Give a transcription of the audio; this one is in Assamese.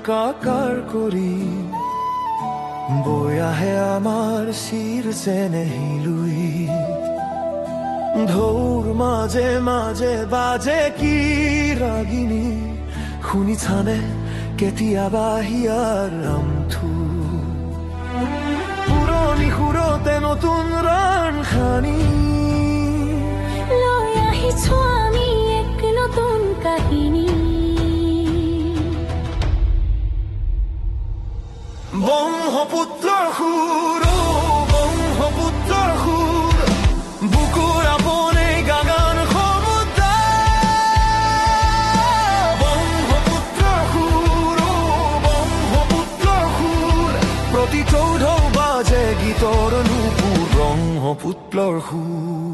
একাকাৰ কৰি বৈ আহে আমাৰ শিৰ চেনেহিলুই ঢৌৰ মাজে মাজে বাজে কি ৰাগিনী শুনিছানে কেতিয়াবা হিয়াৰ নামটো পুৰণি সুৰতে নতুন ৰাণ খানি লৈ আহিছো আমি এক নতুন কাহিনী ব্ৰহ্মপুত্ৰৰ সুৰ ব্ৰহ্মপুত্ৰৰ সুৰ বুকুৰ আপোনে গাগান সমুদ্ৰ ব্ৰহ্মপুত্ৰৰ সুৰ ব্ৰহ্মপুত্ৰৰ সুৰ প্ৰতি ঢৌ বাজে গীতৰ নুপুৰ ব্ৰহ্মপুত্ৰৰ সুৰ